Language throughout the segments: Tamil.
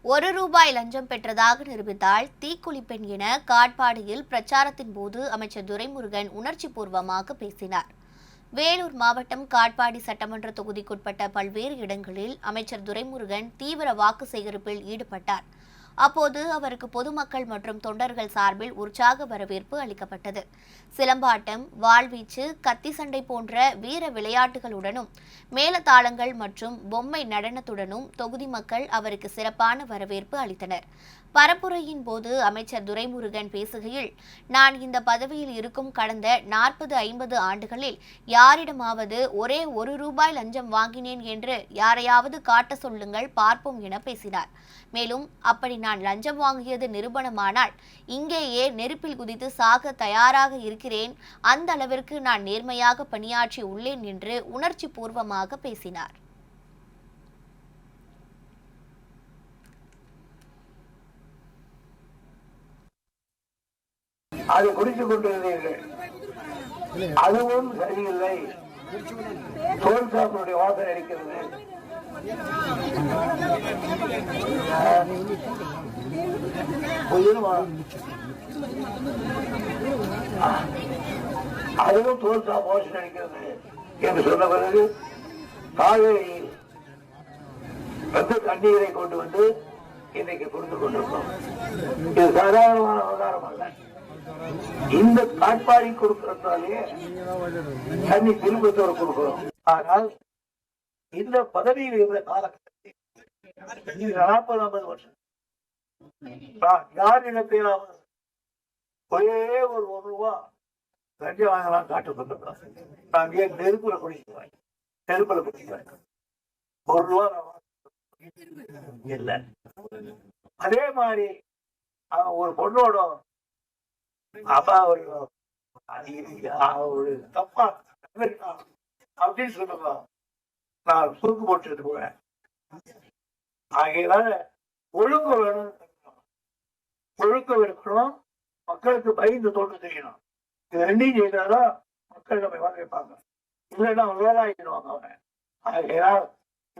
ரூபாய் லஞ்சம் பெற்றதாக நிரூபித்தால் தீக்குளிப்பெண் என காட்பாடியில் பிரச்சாரத்தின் போது அமைச்சர் துரைமுருகன் உணர்ச்சி பூர்வமாக பேசினார். வேலூர் மாவட்டம் காட்பாடி சட்டமன்ற தொகுதிக்குட்பட்ட பல்வேறு இடங்களில் அமைச்சர் துரைமுருகன் தீவிர வாக்கு சேகரிப்பில் ஈடுபட்டார். அப்போது அவருக்கு பொதுமக்கள் மற்றும் தொண்டர்கள் சார்பில் உற்சாக வரவேற்பு அளிக்கப்பட்டது. சிலம்பாட்டம், வாள்வீச்சு, கத்தி சண்டை போன்ற வீர விளையாட்டுகளுடனும் மேளதாளங்கள் மற்றும் பொம்மை நடனத்துடனும் தொகுதி மக்கள் அவருக்கு சிறப்பான வரவேற்பு அளித்தனர். பரப்புரையின் போது அமைச்சர் துரைமுருகன் பேசுகையில், நான் இந்த பதவியில் இருக்கும் கடந்த 40-50 ஆண்டுகளில் யாரிடமாவது ஒரே ரூபாய் லஞ்சம் வாங்கினேன் என்று யாரையாவது காட்ட சொல்லுங்கள் பார்ப்போம் என பேசினார். மேலும் அப்படி நான் லஞ்சம் வாங்கியது நிரூபணமானால் இங்கேயே நெருப்பில் குதித்து சாக தயாராக இருக்கிறேன், அந்த அளவிற்கு நான் நேர்மையாக பணியாற்றி உள்ளேன் என்று உணர்ச்சி பூர்வமாக பேசினார். அதை குடித்துக் கொண்டிருந்தீர்கள், அதுவும் சரியில்லை. தோல் சாப்பினுடைய வாசனை அடிக்கிறது. அதுவும் தோல் சாப்பு வாசனை அடிக்கிறது என்று சொன்ன பிறகு காவேரியில் தண்ணீரை கொண்டு வந்து இன்னைக்கு கொடுத்து கொண்டிருக்கோம். இது சாதாரணமான விவகாரம் அல்ல. இந்த காட்பாடி கொடுக்கிறதாலே தண்ணி திரும்பத்தோடு கொடுக்கிறோம். ஆனால் இந்த பதவியில் இருந்த காலகட்டத்தில் 40-50 வருஷம் யாரிடத்திலாவது ஒரே ஒரு ரூபா லஞ்சம் வாங்கலாம் காட்டு கொண்டிருக்கோம். நான் நெருப்புல குடிச்சுக்குவேன், நெருப்புல குடிச்சுக்குவேன். ரூபா இல்லை. அதே மாதிரி ஒரு பொண்ணோட அப்பா ஒரு தப்பா அப்படின்னு சொல்லுங்க, நான் சுருக்கு போட்டு போவேன். ஆகையினால ஒழுங்கு வேணும், ஒழுக்கம் இருக்கணும், மக்களுக்கு பயந்து தோன்று செய்யணும். இது ரெண்டையும் செய்தாதான் மக்கள் நம்ம வாங்கிப்பாங்க, இல்லைன்னா வேலாயிடுவாங்க அவங்க. ஆகையினால்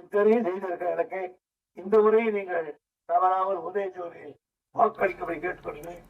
இத்தனையும் செய்திருக்க எனக்கு இந்த முறையை நீங்கள் தவறாமல் உதயச்சோரை வாக்களிக்கப்படி கேட்டுக்கொள்கிறேன்.